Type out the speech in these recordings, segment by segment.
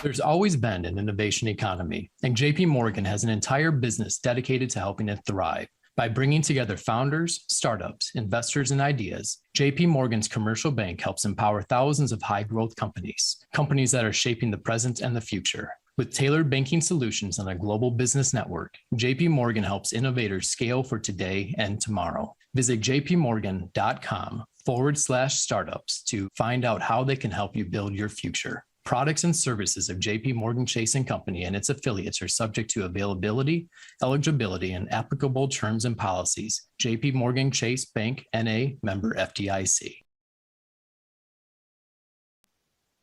There's always been an innovation economy, and JP Morgan has an entire business dedicated to helping it thrive. By bringing together founders, startups, investors, and ideas, JP Morgan's commercial bank helps empower thousands of high-growth companies that are shaping the present and the future. With tailored banking solutions and a global business network, JP Morgan helps innovators scale for today and tomorrow. Visit jpmorgan.com/startups to find out how they can help you build your future. Products and services of JP Morgan Chase & Company and its affiliates are subject to availability, eligibility, and applicable terms and policies. JP Morgan Chase Bank, N.A., member FDIC.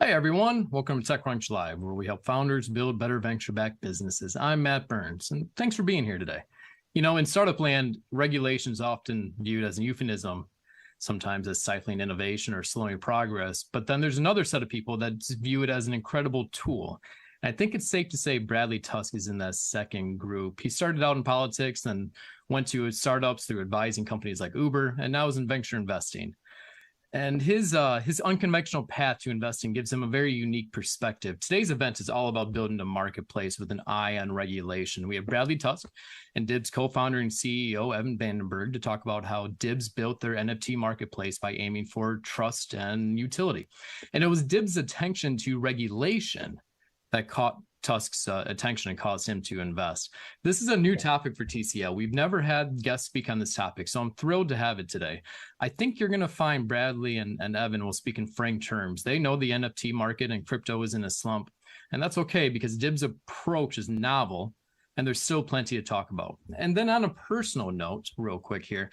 Hey everyone, welcome to TechCrunch Live, where we help founders build better venture-backed businesses. I'm Matt Burns, and thanks for being here today. You know, in startup land, regulation is often viewed as a euphemism, sometimes as stifling innovation or slowing progress. But then there's another set of people that view it as an incredible tool. And I think it's safe to say Bradley Tusk is in that second group. He started out in politics and went to startups through advising companies like Uber, and now is in venture investing. And his unconventional path to investing gives him a very unique perspective. Today's event is all about building a marketplace with an eye on regulation. We have Bradley Tusk and Dibs co-founder and CEO Evan Vandenberg to talk about how Dibs built their NFT marketplace by aiming for trust and utility. And it was Dibs' attention to regulation that caught Tusk's attention and caused him to invest. This is a new topic for TCL. We've never had guests speak on this topic, so I'm thrilled to have it today. I think you're going to find Bradley and Evan will speak in frank terms. They know the NFT market and crypto is in a slump, and that's okay because Dibs' approach is novel, and there's still plenty to talk about. And then on a personal note, real quick here,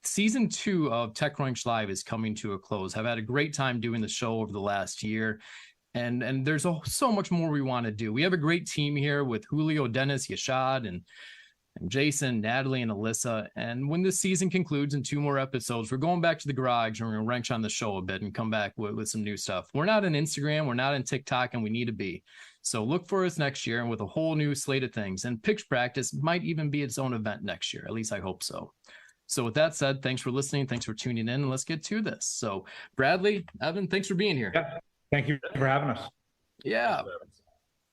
Season 2 of TechCrunch Live is coming to a close. I've had a great time doing the show over the last year. And there's so much more we want to do. We have a great team here with Julio, Dennis, Yashad, and Jason, Natalie, and Alyssa. And when this season concludes in 2 more episodes, we're going back to the garage and we're going to wrench on the show a bit and come back with some new stuff. We're not on Instagram, we're not on TikTok, and we need to be. So look for us next year and with a whole new slate of things. And pitch practice might even be its own event next year. At least I hope so. So with that said, thanks for listening. Thanks for tuning in. And let's get to this. So Bradley, Evan, thanks for being here. Yeah. Thank you for having us. Yeah.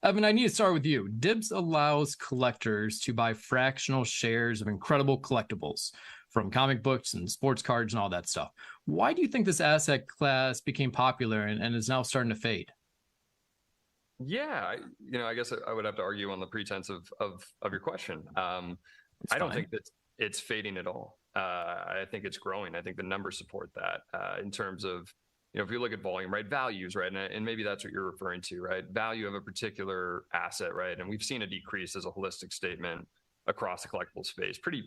Evan, I need to start with you. Dibs allows collectors to buy fractional shares of incredible collectibles from comic books and sports cards and all that stuff. Why do you think this asset class became popular and is now starting to fade? Yeah, I guess I would have to argue on the pretense of your question. I don't think that it's fading at all. I think it's growing. I think the numbers support that in terms of, if you look at volume, right, values, right, and maybe that's what you're referring to, right, value of a particular asset, right, and we've seen a decrease as a holistic statement across the collectible space, pretty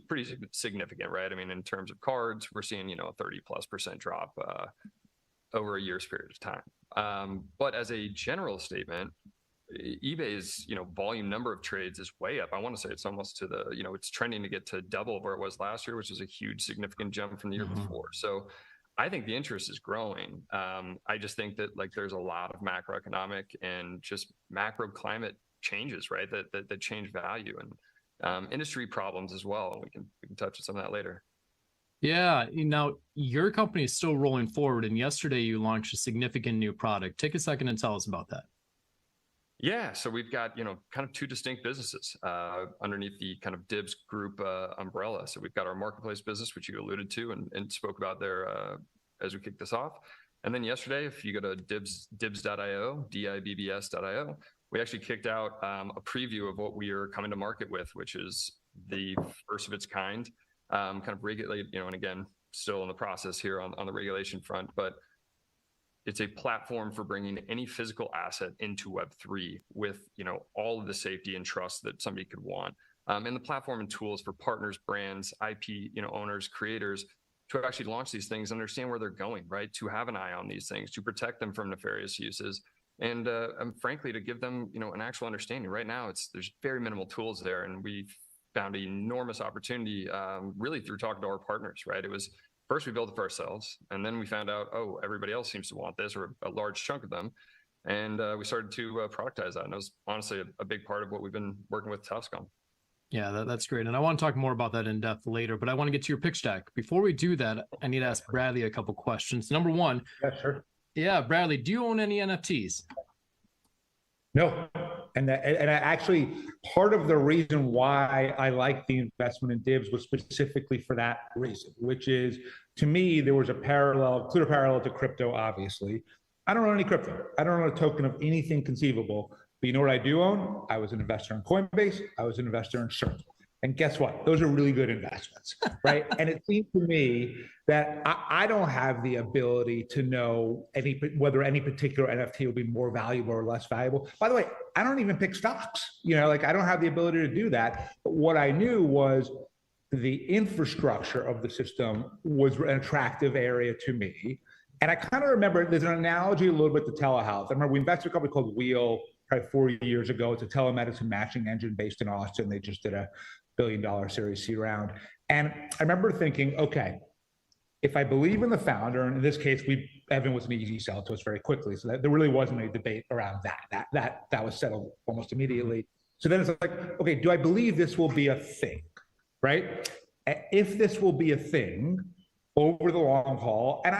significant, right? I mean, in terms of cards, we're seeing, a 30+% drop over a year's period of time. But as a general statement, eBay's, volume number of trades is way up. I want to say it's almost to the, it's trending to get to double where it was last year, which is a huge, significant jump from the year before. So I think the interest is growing. I just think that there's a lot of macroeconomic and just macro climate changes, right? That change value and industry problems as well. And we can touch on some of that later. Yeah. Now your company is still rolling forward, and yesterday you launched a significant new product. Take a second and tell us about that. Yeah, so we've got, kind of 2 distinct businesses underneath the kind of Dibs group umbrella. So we've got our marketplace business, which you alluded to and spoke about there as we kicked this off. And then yesterday, if you go to Dibbs.io, Dibbs.io, we actually kicked out a preview of what we are coming to market with, which is the first of its kind, kind of regulate, and again, still in the process here on the regulation front, but it's a platform for bringing any physical asset into Web3 with, all of the safety and trust that somebody could want. And the platform and tools for partners, brands, IP, owners, creators to actually launch these things, understand where they're going, right? To have an eye on these things, to protect them from nefarious uses, and frankly, to give them, an actual understanding. Right now, there's very minimal tools there, and we've found an enormous opportunity really through talking to our partners, right? It was first we built it for ourselves, and then we found out, everybody else seems to want this, or a large chunk of them. And we started to productize that. And it was honestly a big part of what we've been working with Tusk on. Yeah, that's great. And I want to talk more about that in depth later, but I want to get to your pitch deck. Before we do that, I need to ask Bradley a couple questions. Number one. Yeah, sure. Yeah, Bradley, do you own any NFTs? No. And I actually, part of the reason why I like the investment in Dibs was specifically for that reason, which is, to me, there was a clear parallel to crypto, obviously. I don't own any crypto. I don't own a token of anything conceivable. But you know what I do own? I was an investor in Coinbase. I was an investor in Circle. And guess what? Those are really good investments, right? And it seems to me that I don't have the ability to know whether any particular NFT will be more valuable or less valuable. By the way, I don't even pick stocks. Like I don't have the ability to do that. But what I knew was the infrastructure of the system was an attractive area to me. And I kind of remember there's an analogy a little bit to telehealth. I remember we invested in a company called Wheel probably 4 years ago. It's a telemedicine matching engine based in Austin. They just did a $1 billion Series C round. And I remember thinking, okay, if I believe in the founder, and in this case, Evan was an easy sell to us very quickly. So there really wasn't any debate around that. That was settled almost immediately. So then it's like, okay, do I believe this will be a thing, right? If this will be a thing over the long haul, and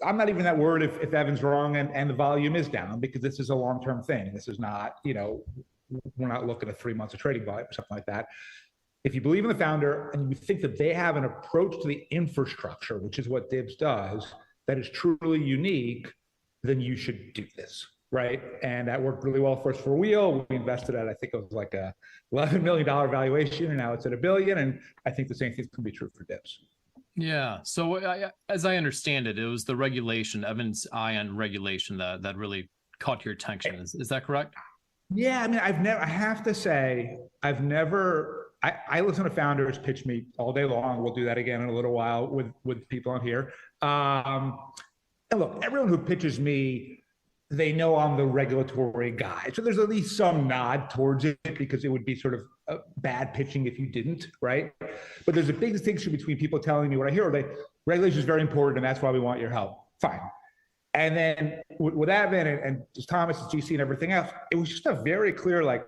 I'm not even that worried if Evan's wrong and the volume is down, because this is a long-term thing. This is not, we're not looking at 3 months of trading volume or something like that. If you believe in the founder and you think that they have an approach to the infrastructure, which is what Dibs does, that is truly unique, then you should do this, right? And that worked really well for us for Wheel. We invested at, I think it was like a $11 million valuation, and now it's at $1 billion. And I think the same thing can be true for Dibs. Yeah. So as I understand it, it was the regulation, Evan's eye on regulation that really caught your attention. Is that correct? Yeah. I mean, I have to say, I listen to founders pitch me all day long. We'll do that again in a little while with people on here. And look, everyone who pitches me, they know I'm the regulatory guy. So there's at least some nod towards it, because it would be sort of bad pitching if you didn't, right? But there's a big distinction between people telling me what I hear, like, regulation is very important and that's why we want your help. Fine. And then with Evan and Thomas, GC and everything else, it was just a very clear, like,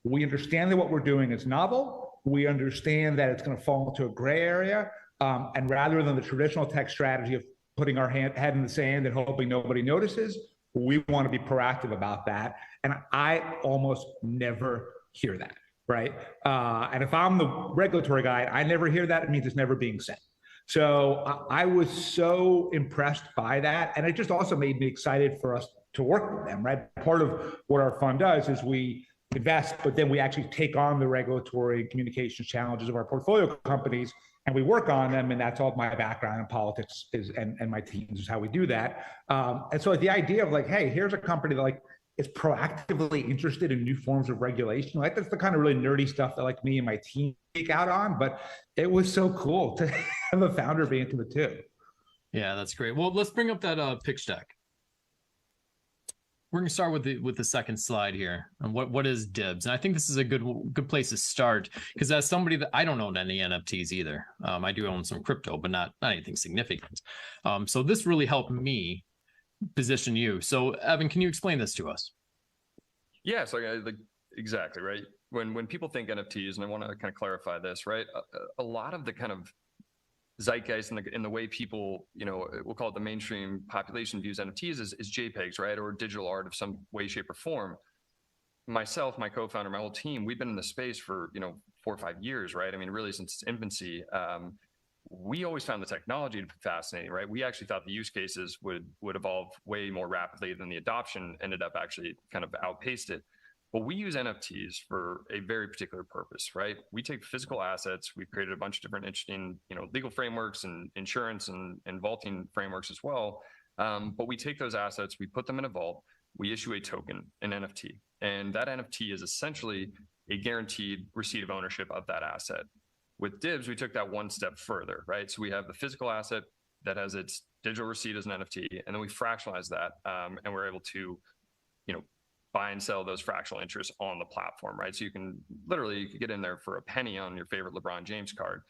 we understand that what we're doing is novel. We understand that it's going to fall into a gray area. And rather than the traditional tech strategy of putting our head in the sand and hoping nobody notices, we want to be proactive about that. And I almost never hear that, right? And if I'm the regulatory guy, I never hear that. It means it's never being said. So I was so impressed by that. And it just also made me excited for us to work with them, right? Part of what our fund does is we invest, but then we actually take on the regulatory communications challenges of our portfolio companies, and we work on them. And that's all my background in politics is, and my teams is how we do that. And so the idea of like, hey, here's a company that like is proactively interested in new forms of regulation. Like that's the kind of really nerdy stuff that like me and my team geek out on, but it was so cool to have a founder be into it too. Yeah, that's great. Well, let's bring up that pitch deck. We're going to start with the second slide here. And what is Dibs? And I think this is a good place to start, because as somebody that I don't own any NFTs either. I do own some crypto, but not anything significant. So this really helped me position you. So Evan, can you explain this to us? Yeah, so like exactly right. When people think NFTs, and I want to kind of clarify this, right? A lot of the kind of zeitgeist and in the way people, we'll call it the mainstream population views NFTs is JPEGs, right? Or digital art of some way, shape, or form. Myself, my co-founder, my whole team, we've been in the space for, 4 or 5 years, right? I mean, really since its infancy. We always found the technology fascinating, right? We actually thought the use cases would evolve way more rapidly than the adoption ended up actually kind of outpaced it. But we use NFTs for a very particular purpose, right? We take physical assets. We've created a bunch of different interesting, legal frameworks and insurance and vaulting frameworks as well. But we take those assets, we put them in a vault, we issue a token, an NFT. And that NFT is essentially a guaranteed receipt of ownership of that asset. With Dibs, we took that one step further, right? So we have the physical asset that has its digital receipt as an NFT, and then we fractionalize that, and we're able to, buy and sell those fractional interests on the platform, right? So you can get in there for a penny on your favorite LeBron James card.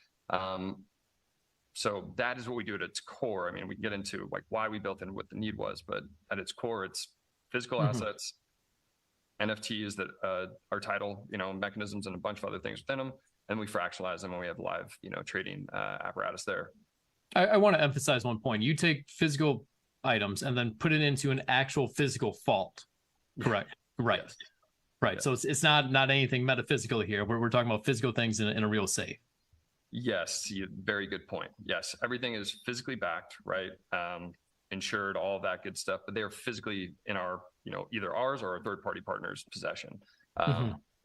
So that is what we do at its core. I mean, we can get into like why we built it and what the need was, but at its core, it's physical assets, NFTs that are title, mechanisms and a bunch of other things within them. And we fractionalize them when we have live, trading apparatus there. I want to emphasize one point. You take physical items and then put it into an actual physical vault. Correct. Right. Yes. Right. Yeah. So it's not anything metaphysical here. We're talking about physical things in a real safe. Yes, very good point. Yes, everything is physically backed, right? Insured, all of that good stuff, but they are physically in our, either ours or our third-party partners' possession,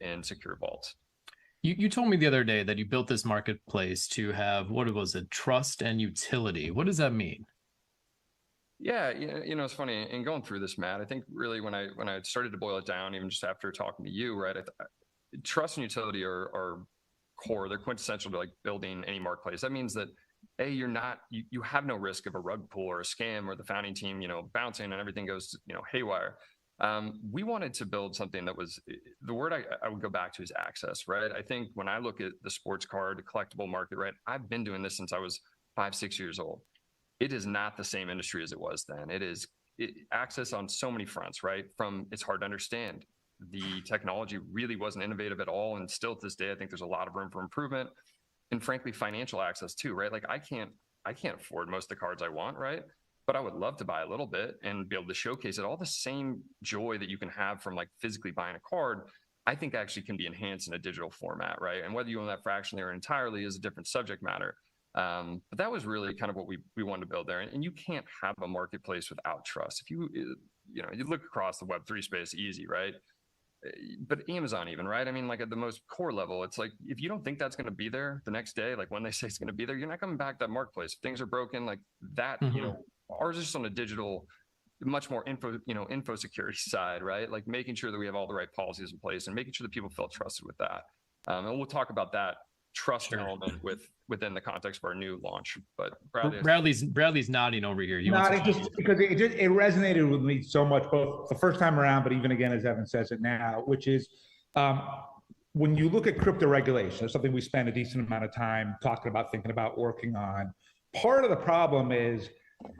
in secure vaults. You told me the other day that you built this marketplace to have, what was it, trust and utility. What does that mean? Yeah, it's funny. In going through this, Matt, I think really when I started to boil it down, even just after talking to you, right, trust and utility are core. They're quintessential to like building any marketplace. That means that you have no risk of a rug pull or a scam or the founding team, bouncing and everything goes, haywire. We wanted to build something that was, the word I would go back to is access, right? I think when I look at the sports card, the collectible market, right, I've been doing this since I was 5-6 years old. It is not the same industry as it was then. It is access on so many fronts, right? From it's hard to understand. The technology really wasn't innovative at all. And still to this day, I think there's a lot of room for improvement. And frankly, financial access too, right? Like I can't afford most of the cards I want, right? But I would love to buy a little bit and be able to showcase it. All the same joy that you can have from like physically buying a card, I think actually can be enhanced in a digital format, right? And whether you own that fractionally or entirely is a different subject matter. But that was really kind of what we wanted to build there. And you can't have a marketplace without trust. If you look across the Web3 space, easy, right? But Amazon even, right? I mean, like at the most core level, it's like, if you don't think that's going to be there the next day, like when they say it's going to be there, you're not coming back to that marketplace. If things are broken like that, ours is just on a digital, much more info security side, right? Like making sure that we have all the right policies in place and making sure that people feel trusted with that. And we'll talk about that trust element within the context of our new launch. But Bradley's nodding over here. Nodding just because it resonated with me so much, both the first time around, but even again, as Evan says it now, which is when you look at crypto regulation, it's something we spend a decent amount of time talking about, thinking about, working on. Part of the problem is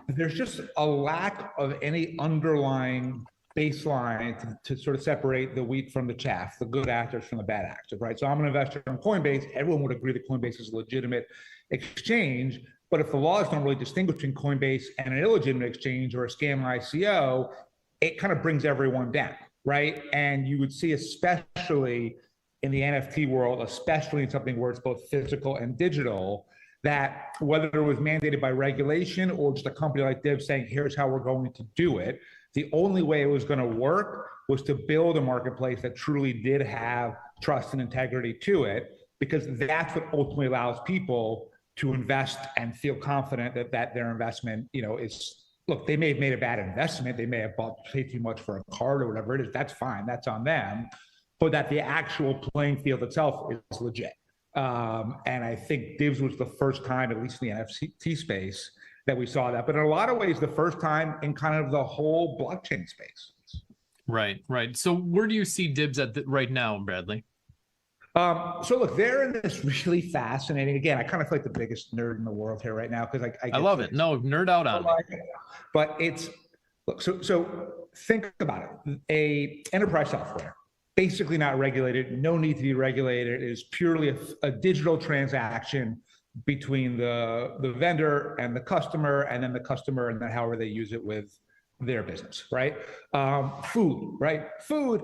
there's just a lack of any underlying baseline to sort of separate the wheat from the chaff, the good actors from the bad actors, right? So I'm an investor in Coinbase. Everyone would agree that Coinbase is a legitimate exchange. But if the laws don't really distinguish between Coinbase and an illegitimate exchange or a scam ICO, it kind of brings everyone down, right? And you would see, especially in the NFT world, especially in something where it's both physical and digital, that whether it was mandated by regulation or just a company like Dibs saying, here's how we're going to do it, the only way it was going to work was to build a marketplace that truly did have trust and integrity to it, because that's what ultimately allows people to invest and feel confident that their investment, is, look, they may have made a bad investment. They may have paid too much for a card or whatever it is. That's fine. That's on them. But that the actual playing field itself is legit. And I think Dibs was the first time, at least in the NFT space, that we saw that. But in a lot of ways, the first time in kind of the whole blockchain space. Right. So where do you see Dibs right now, Bradley? So look, they're in this really fascinating, again, I kind of feel like the biggest nerd in the world here right now, because I love it. No, nerd out on me. But it's, look, so think about it. A enterprise software, basically not regulated, no need to be regulated. It is purely a digital transaction between the vendor and the customer, and then the customer, and then however they use it with their business, right? Food, right? Food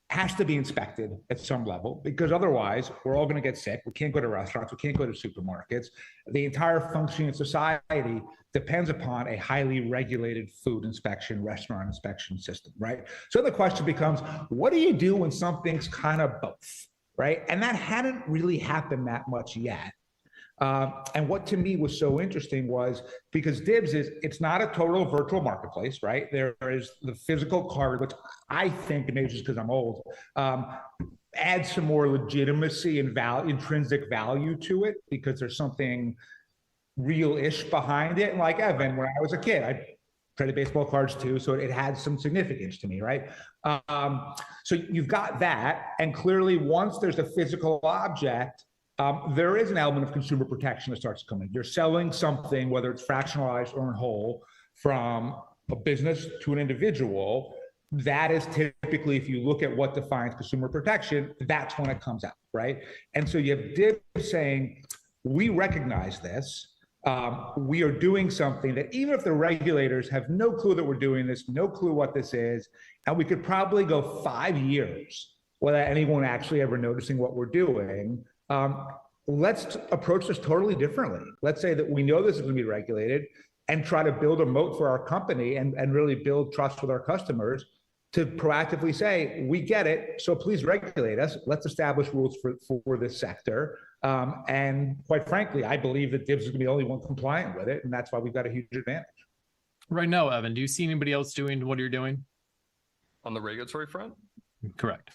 has to be inspected at some level, because otherwise we're all going to get sick. We can't go to restaurants. We can't go to supermarkets. The entire functioning of society depends upon a highly regulated food inspection, restaurant inspection system, right? So the question becomes, what do you do when something's kind of both, right? And that hadn't really happened that much yet. And what to me was so interesting was, because Dibs it's not a total virtual marketplace, right? There is the physical card, which I think, maybe just because I'm old, adds some more legitimacy and intrinsic value to it, because there's something real-ish behind it. And like Evan, when I was a kid, I traded baseball cards too, so it had some significance to me, right? So you've got that, and clearly once there's a physical object, there is an element of consumer protection that starts to come in. You're selling something, whether it's fractionalized or in whole, from a business to an individual. That is typically, if you look at what defines consumer protection, that's when it comes out, right? And so you have Dibs saying, we recognize this. we are doing something that even if the regulators have no clue that we're doing this, no clue what this is, and we could probably go 5 years without anyone actually ever noticing what we're doing, let's approach this totally differently. Let's say that we know this is going to be regulated and try to build a moat for our company and really build trust with our customers to proactively say, we get it, so please regulate us. Let's establish rules for this sector. And quite frankly, I believe that Dibs is going to be the only one compliant with it, and that's why we've got a huge advantage. Right now, Evan, do you see anybody else doing what you're doing? On the regulatory front? Correct.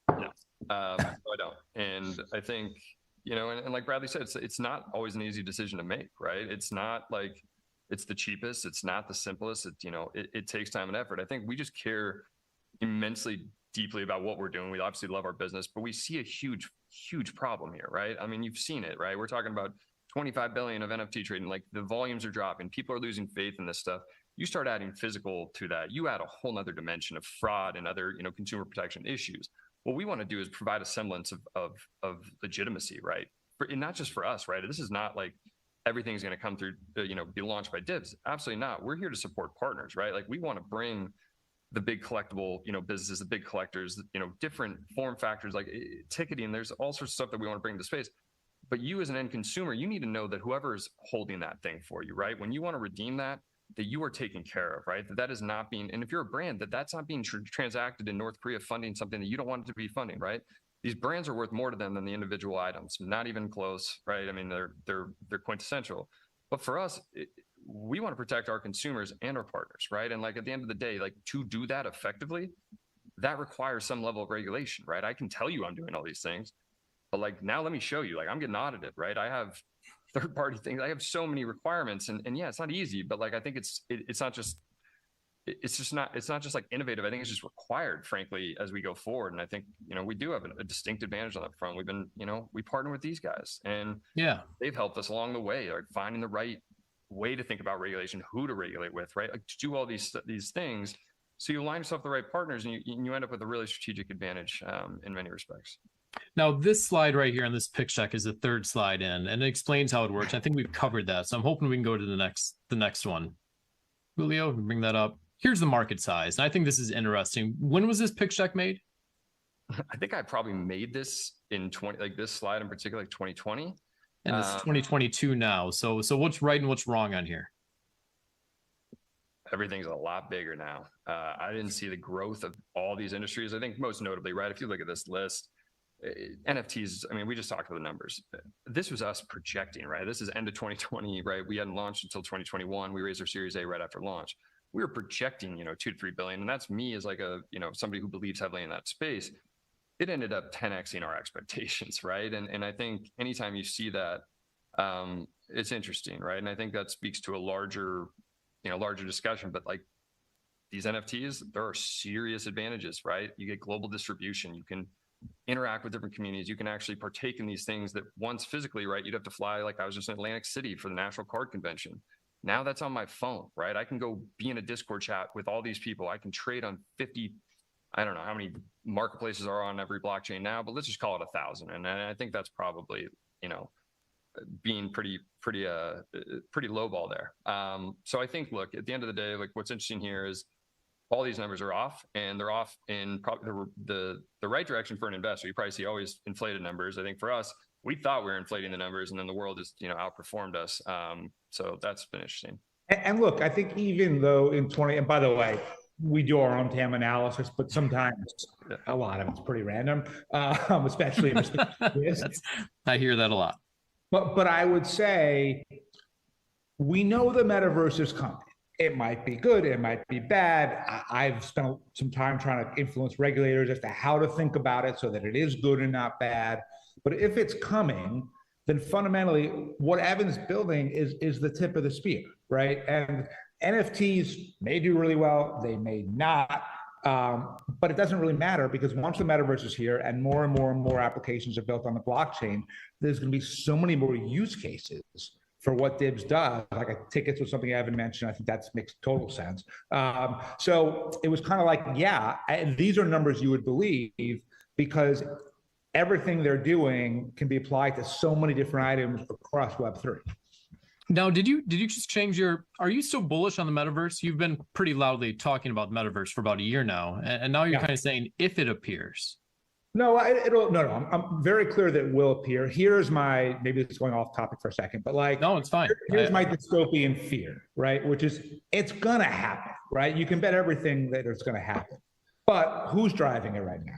No, I don't. And I think, you know, and like Bradley said, it's not always an easy decision to make, right? It's not like it's the cheapest. It's not the simplest. It takes time and effort. I think we just care immensely deeply about what we're doing. We obviously love our business, but we see a huge problem here, right? I mean, you've seen it, right? We're talking about 25 billion of NFT trading. Like, the volumes are dropping. People are losing faith in this stuff. You start adding physical to that, you add a whole nother dimension of fraud and other, you know, consumer protection issues. What we want to do is provide a semblance of legitimacy, right? And not just for us, right? This is not like everything's going to come through, you know, be launched by Dibs. Absolutely not. We're here to support partners, right? Like, we want to bring the big collectible, you know, businesses, the big collectors, you know, different form factors like ticketing. There's all sorts of stuff that we want to bring to space. But you as an end consumer, you need to know that whoever's holding that thing for you, right? When you want to redeem that you are taken care of, right? That is not being, and if you're a brand, that's not being transacted in North Korea funding something that you don't want it to be funding, right? These brands are worth more to them than the individual items, not even close, right? I mean, they're quintessential. But for us, we want to protect our consumers and our partners, right? And like, at the end of the day, like, to do that effectively, that requires some level of regulation, right? I can tell you I'm doing all these things, but like, now let me show you, like, I'm getting audited, right? I have third-party things. I have so many requirements, and yeah, it's not easy, but like, I think it's not just like innovative. I think it's just required, frankly, as we go forward. And I think, you know, we do have a distinct advantage on that front. We've been, you know, we partner with these guys, and yeah, they've helped us along the way, like finding the right way to think about regulation, who to regulate with, right? Like, to do all these things, so you align yourself with the right partners, and you end up with a really strategic advantage in many respects. Now, this slide right here on this pitch deck is the third slide in, and it explains how it works. I think we've covered that, so I'm hoping we can go to the next one. Julio, bring that up. Here's the market size, and I think this is interesting. When was this pitch deck made? I think I probably made this in this slide in particular, like 2020. And it's 2022 now. So what's right and what's wrong on here? Everything's a lot bigger now. I didn't see the growth of all these industries. I think most notably, right, if you look at this list, NFTs, I mean, we just talked about the numbers. This was us projecting, right? This is end of 2020, right? We hadn't launched until 2021. We raised our Series A right after launch. We were projecting, you know, 2 to 3 billion. And that's me as like a, you know, somebody who believes heavily in that space. It ended up 10xing our expectations, right? And I think anytime you see that, it's interesting, right? And I think that speaks to a larger discussion. But like, these NFTs, there are serious advantages, right? You get global distribution. You can interact with different communities. You can actually partake in these things that once physically, right, you'd have to fly. Like, I was just in Atlantic City for the National Card Convention. Now that's on my phone, right? I can go be in a Discord chat with all these people. I can trade on 50, I don't know how many marketplaces are on every blockchain now, but let's just call it 1,000. And I think that's probably, you know, being pretty lowball there. So I think, look, at the end of the day, like, what's interesting here is all these numbers are off, and they're off in probably the right direction for an investor. You probably see always inflated numbers. I think for us, we thought we were inflating the numbers, and then the world has, you know, outperformed us. So that's been interesting. And look, I think even though in 20, and by the way, we do our own TAM analysis, but sometimes a lot of it's pretty random, especially in this. I hear that a lot. But I would say we know the metaverse is coming. It might be good, it might be bad. I've spent some time trying to influence regulators as to how to think about it so that it is good and not bad. But if it's coming, then fundamentally what Evan's building is the tip of the spear, right? And NFTs may do really well, they may not, but it doesn't really matter, because once the metaverse is here and more applications are built on the blockchain, there's going to be so many more use cases for what Dibs does, like tickets was something Evan mentioned. I think that makes total sense. So it was kind of like, yeah, these are numbers you would believe, because everything they're doing can be applied to so many different items across Web3. Now, did you just change your? Are you still bullish on the metaverse? You've been pretty loudly talking about metaverse for about a year now, and now you're kind of saying if it appears. No, no. I'm very clear that it will appear. Here's my, maybe it's going off topic for a second, but like, no, it's fine. Here's my dystopian fear, right? Which is it's gonna happen, right? You can bet everything that it's gonna happen. But who's driving it right now?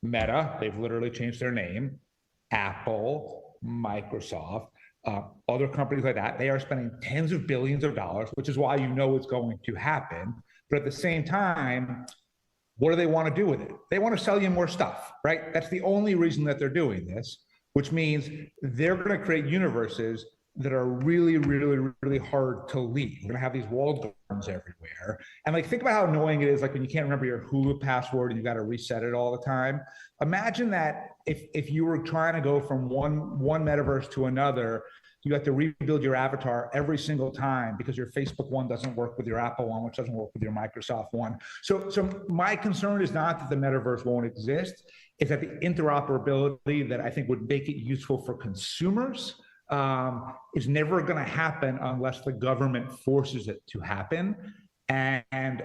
Meta, they've literally changed their name. Apple, Microsoft, other companies like that, they are spending tens of billions of dollars, which is why you know it's going to happen. But at the same time, what do they want to do with it? They want to sell you more stuff, right? That's the only reason that they're doing this, which means they're going to create universes that are really, really, really hard to leave. We're going to have these walled gardens everywhere. And like, think about how annoying it is, like when you can't remember your Hulu password and you got to reset it all the time. Imagine that if you were trying to go from one metaverse to another, you have to rebuild your avatar every single time because your Facebook one doesn't work with your Apple one, which doesn't work with your Microsoft one. So my concern is not that the metaverse won't exist, it's that the interoperability that I think would make it useful for consumers is never going to happen unless the government forces it to happen. And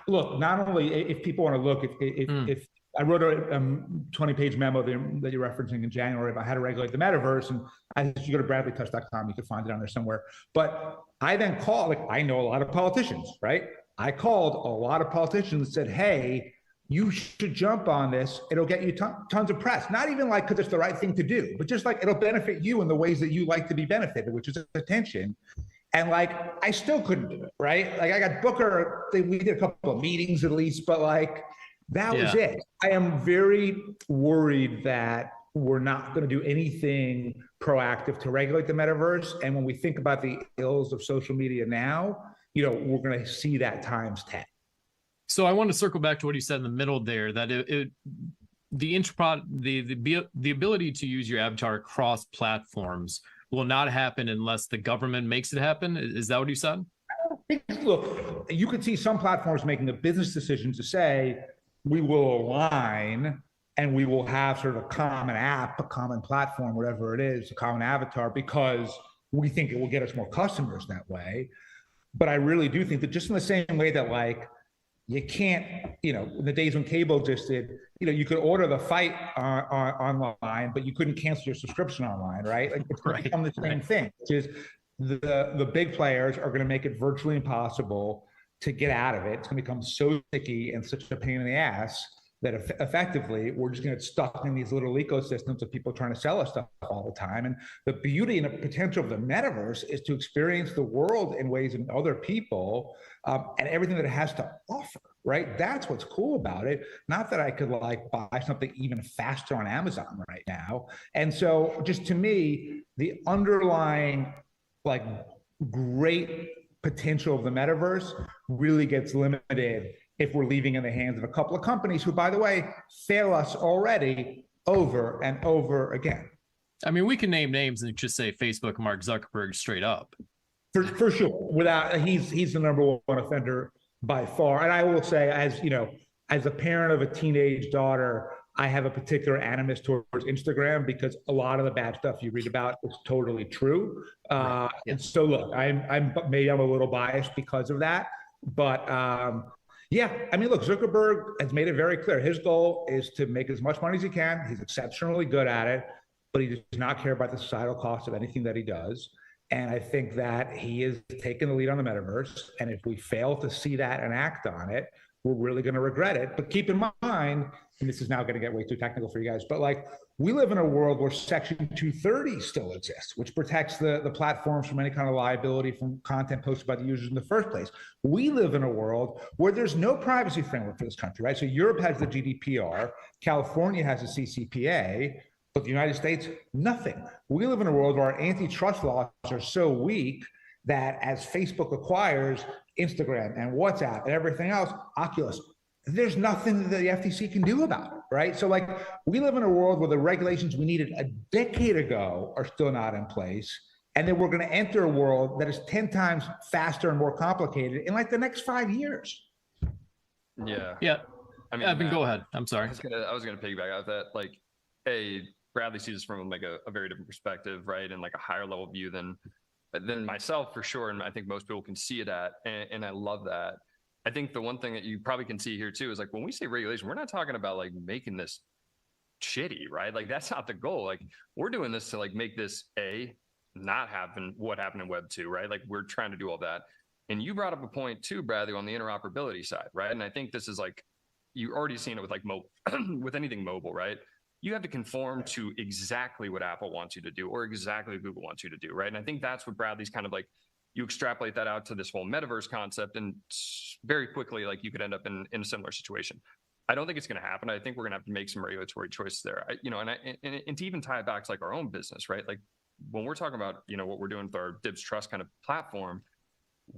look, not only if people want to look, if I wrote a 20-page memo that you're referencing in January about how to regulate the metaverse, and you go to bradleytusk.com, you can find it on there somewhere. But I then called, like, I know a lot of politicians, right? I called a lot of politicians and said, hey, you should jump on this. It'll get you tons of press. Not even like because it's the right thing to do, but just like it'll benefit you in the ways that you like to be benefited, which is attention. And like, I still couldn't do it, right? Like I got Booker, we did a couple of meetings at least, but like, that was it. I am very worried that we're not going to do anything proactive to regulate the metaverse. And when we think about the ills of social media now, you know, we're going to see that times 10. So I want to circle back to what you said in the middle there, that the ability to use your avatar across platforms will not happen unless the government makes it happen. Is that what you said? Look, you could see some platforms making a business decision to say, we will align and we will have sort of a common app, a common platform, whatever it is, a common avatar, because we think it will get us more customers that way. But I really do think that just in the same way that like, you can't, you know, in the days when cable existed, you know, you could order the fight online, but you couldn't cancel your subscription online, right? Like it's right. Become the same thing, which is the big players are going to make it virtually impossible to get out of it. It's going to become so sticky and such a pain in the ass that effectively we're just going to get stuck in these little ecosystems of people trying to sell us stuff all the time. And the beauty and the potential of the metaverse is to experience the world in ways in other people and everything that it has to offer, right? That's what's cool about it. Not that I could like buy something even faster on Amazon right now. And so just to me, the underlying like great potential of the metaverse really gets limited if we're leaving in the hands of a couple of companies who, by the way, fail us already over and over again. I mean, we can name names and just say Facebook, Mark Zuckerberg straight up. For sure. Without he's the number one offender by far. And I will say, as you know, as a parent of a teenage daughter, I have a particular animus towards Instagram because a lot of the bad stuff you read about is totally true. Right. Yeah. And so look, I'm maybe I'm a little biased because of that, but yeah, I mean, look, Zuckerberg has made it very clear. His goal is to make as much money as he can. He's exceptionally good at it, but he does not care about the societal cost of anything that he does. And I think that he is taking the lead on the metaverse. And if we fail to see that and act on it, we're really going to regret it. But keep in mind, and this is now going to get way too technical for you guys, but like we live in a world where Section 230 still exists, which protects the platforms from any kind of liability from content posted by the users in the first place. We live in a world where there's no privacy framework for this country, right? So Europe has the GDPR, California has the CCPA, but the United States, nothing. We live in a world where our antitrust laws are so weak that as Facebook acquires Instagram and WhatsApp and everything else, Oculus, there's nothing that the FTC can do about it, right? So like we live in a world where the regulations we needed a decade ago are still not in place. And then we're going to enter a world that is 10 times faster and more complicated in like the next 5 years. Yeah. Yeah. I mean, Evan, go ahead. I'm sorry. I was gonna piggyback off that. Like, Bradley sees this from like a very different perspective, right? And like a higher level view than than myself for sure. And I think most people can see it at, and I love that. I think the one thing that you probably can see here too is like when we say regulation, we're not talking about like making this shitty, right? Like that's not the goal. Like we're doing this to like make this not happen what happened in Web 2, right? Like we're trying to do all that. And you brought up a point too, Bradley, on the interoperability side, right? And I think this is like, you already seen it with like with anything mobile, right? You have to conform to exactly what Apple wants you to do or exactly what Google wants you to do, right? And I think that's what Bradley's kind of like, you extrapolate that out to this whole metaverse concept, and very quickly, like you could end up in a similar situation. I don't think it's going to happen. I think we're going to have to make some regulatory choices there. And to even tie it back to like our own business, right? Like when we're talking about, what we're doing with our Dibbs Trust kind of platform,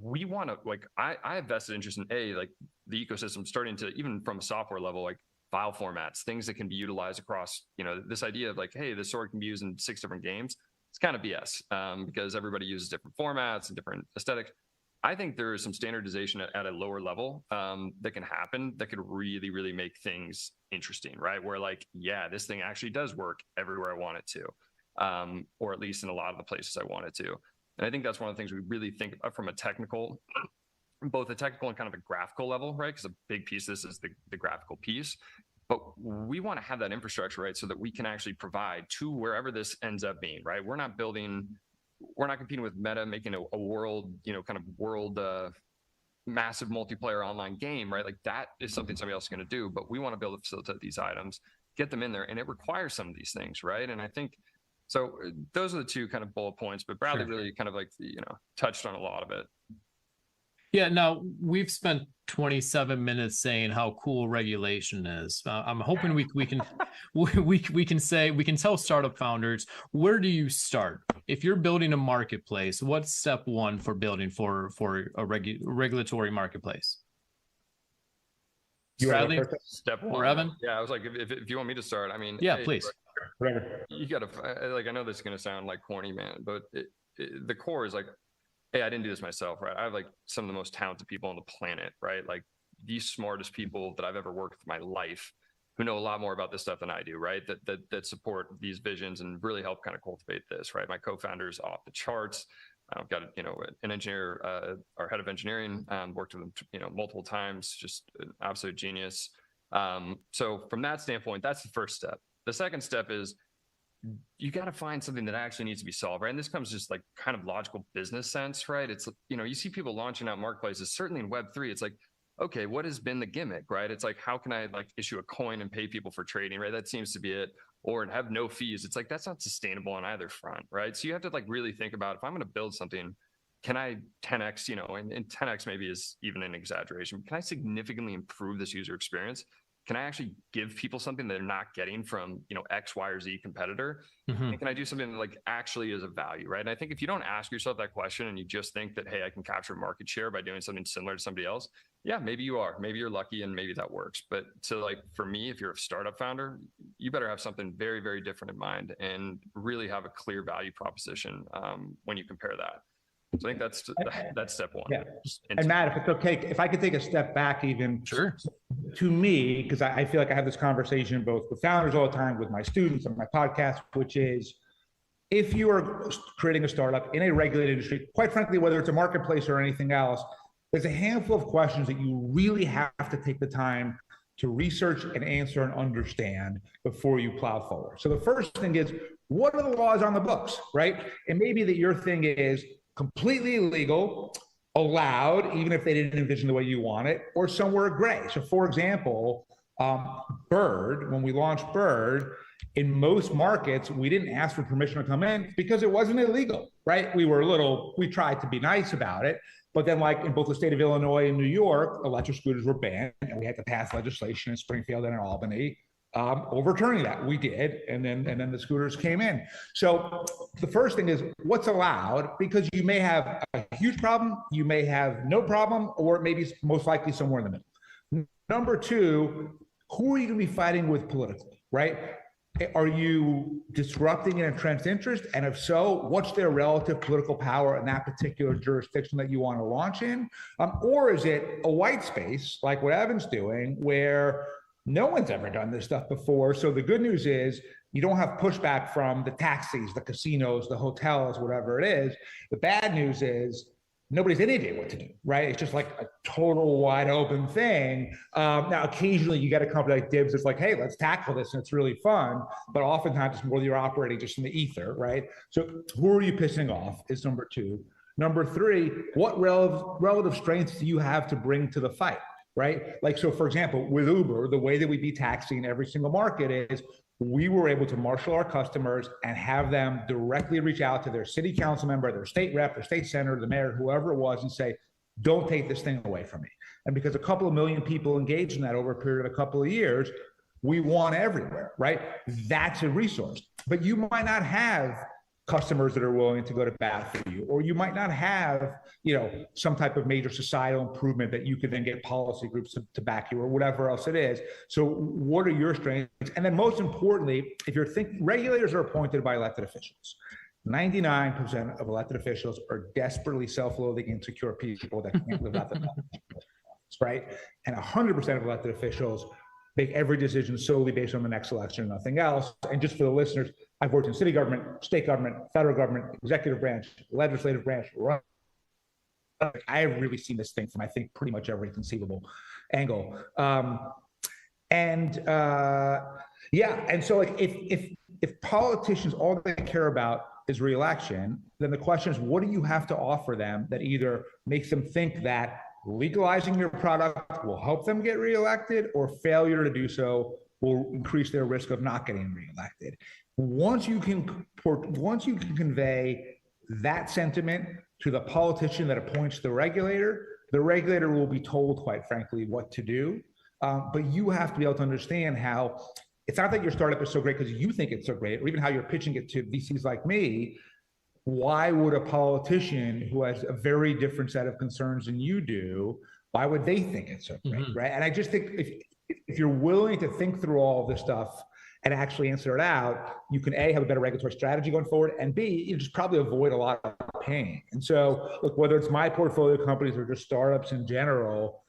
we want to like, I have vested interest in like the ecosystem starting to, even from a software level, like file formats, things that can be utilized across, this idea of like, hey, this sword can be used in 6 different games. It's kind of BS because everybody uses different formats and different aesthetics. I think there is some standardization at a lower level that can happen that could really, really make things interesting, right? Where like, yeah, this thing actually does work everywhere I want it to, or at least in a lot of the places I want it to. And I think that's one of the things we really think about from a technical, both a technical and kind of a graphical level, right? Because a big piece of this is the graphical piece. But we want to have that infrastructure, right? So that we can actually provide to wherever this ends up being, right? We're not competing with Meta, making a world, kind of world massive multiplayer online game, right? Like that is something somebody else is going to do, but we want to be able to facilitate these items, get them in there, and it requires some of these things, right? And I think, so those are the 2 kind of bullet points, but Bradley really kind of like, touched on a lot of it. Yeah, now we've spent 27 minutes saying how cool regulation is. I'm hoping we can we can tell startup founders, where do you start if you're building a marketplace? What's step 1 for building for a regulatory marketplace? Bradley, step 1 or Evan? Yeah, I was like, if you want me to start, I mean, yeah, hey, please. Whatever. You gotta like, I know this is gonna sound like corny, man, but the core is like, hey, I didn't do this myself, right? I have like some of the most talented people on the planet, right? Like the smartest people that I've ever worked with in my life who know a lot more about this stuff than I do, right? That support these visions and really help kind of cultivate this, right? My co-founder's off the charts. I've got, an engineer, our head of engineering, worked with him, multiple times, just an absolute genius. So from that standpoint, that's the first step. The second step is, you got to find something that actually needs to be solved, right? And this comes just like kind of logical business sense, right? It's, you see people launching out marketplaces, certainly in Web3, it's like, okay, what has been the gimmick, right? It's like, how can I like issue a coin and pay people for trading, right? That seems to be it. Or have no fees. It's like, that's not sustainable on either front, right? So you have to like really think about, if I'm going to build something, can I 10x, and 10x maybe is even an exaggeration. Can I significantly improve this user experience? Can I actually give people something they're not getting from, X, Y, or Z competitor? Mm-hmm. And can I do something that like actually is of value, right? And I think if you don't ask yourself that question and you just think that, hey, I can capture market share by doing something similar to somebody else, yeah, maybe you are. Maybe you're lucky and maybe that works. But so like for me, if you're a startup founder, you better have something very, very different in mind and really have a clear value proposition when you compare that. So I think that's step 1. Yeah. And Matt, if it's okay, if I could take a step back even. Sure. To me, because I feel like I have this conversation both with founders all the time, with my students on my podcast, which is, if you are creating a startup in a regulated industry, quite frankly, whether it's a marketplace or anything else, there's a handful of questions that you really have to take the time to research and answer and understand before you plow forward. So the first thing is, what are the laws on the books, right? It may be that your thing is completely illegal, allowed, even if they didn't envision the way you want it, or somewhere gray. So for example, Bird, when we launched Bird, in most markets, we didn't ask for permission to come in because it wasn't illegal, right? We tried to be nice about it, but then like in both the state of Illinois and New York, electric scooters were banned, and we had to pass legislation in Springfield and in Albany overturning that. We did, and then the scooters came in. So the first thing is, what's allowed, because you may have a huge problem, you may have no problem, or maybe most likely somewhere in the middle. Number 2, who are you going to be fighting with politically, right? Are you disrupting an entrenched interest? And if so, what's their relative political power in that particular jurisdiction that you want to launch in? Or is it a white space, like what Evan's doing, where no one's ever done this stuff before. So the good news is you don't have pushback from the taxis, the casinos, the hotels, whatever it is. The bad news is nobody's any idea what to do, right? It's just like a total wide open thing. Now, occasionally you get a company like Dibs that's like, hey, let's tackle this, and it's really fun. But oftentimes it's more that you're operating just in the ether, right? So who are you pissing off is number two. Number three, what relative strengths do you have to bring to the fight, right? Like, so for example, with Uber, the way that we beat taxi in every single market is we were able to marshal our customers and have them directly reach out to their city council member, their state rep, their state senator, the mayor, whoever it was, and say, don't take this thing away from me. And because a couple of million people engaged in that over a period of a couple of years, we won everywhere, right? That's a resource. But you might not have customers that are willing to go to bat for you, or you might not have, some type of major societal improvement that you could then get policy groups to back you, or whatever else it is. So what are your strengths? And then most importantly, if you're thinking, regulators are appointed by elected officials. 99% of elected officials are desperately self-loathing, insecure people that can't live out the right? And 100% of elected officials make every decision solely based on the next election and nothing else. And just for the listeners, I've worked in city government, state government, federal government, executive branch, legislative branch. I have really seen this thing from, I think, pretty much every conceivable angle. And so like if politicians, all they care about is reelection, then the question is, what do you have to offer them that either makes them think that legalizing your product will help them get reelected, or failure to do so will increase their risk of not getting reelected? Once you can convey that sentiment to the politician that appoints the regulator will be told, quite frankly, what to do. But you have to be able to understand how it's not that your startup is so great because you think it's so great, or even how you're pitching it to VCs like me. Why would a politician who has a very different set of concerns than you do, why would they think it's so great, right? And I just think if you're willing to think through all of this stuff and actually answer it out, you can A, have a better regulatory strategy going forward, and B, you just probably avoid a lot of pain. And so, look, whether it's my portfolio companies or just startups in general,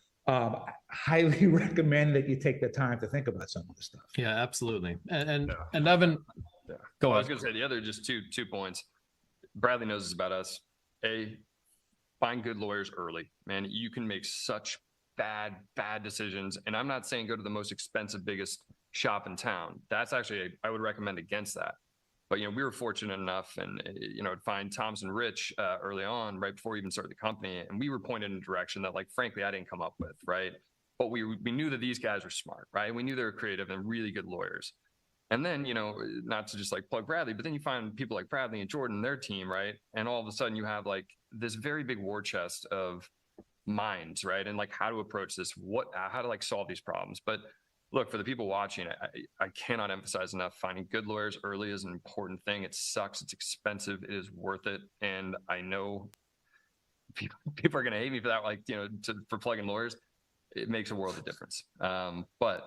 highly recommend that you take the time to think about some of this stuff. Yeah, absolutely. And Evan, go ahead. I was going to say the other just two points. Bradley knows this about us. A, find good lawyers early. Man, you can make such bad decisions. And I'm not saying go to the most expensive, biggest shop in town. That's actually, I would recommend against that. But, we were fortunate enough and, to find Thompson Rich early on, right before we even started the company. And we were pointed in a direction that, like, frankly, I didn't come up with, right? But we knew that these guys were smart, right? We knew they were creative and really good lawyers. And then, not to just like plug Bradley, but then you find people like Bradley and Jordan and their team, right? And all of a sudden you have like this very big war chest of minds, right? And like how to approach this, how to like solve these problems. But look, for the people watching, I cannot emphasize enough, finding good lawyers early is an important thing. It sucks. It's expensive. It is worth it. And I know people are going to hate me for that, like, for plugging lawyers. It makes a world of difference. But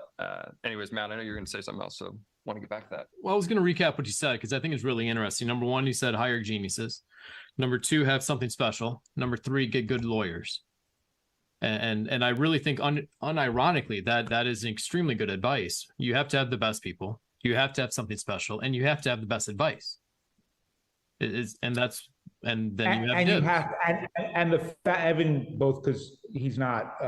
anyways, Matt, I know you're going to say something else, so want to get back to that. Well, I was going to recap what you said because I think it's really interesting. Number one, you said hire geniuses. Number two, have something special. Number three, get good lawyers. And I really think unironically that is extremely good advice. You have to have the best people. You have to have something special, and you have to have the best advice. And Evan, both because he's not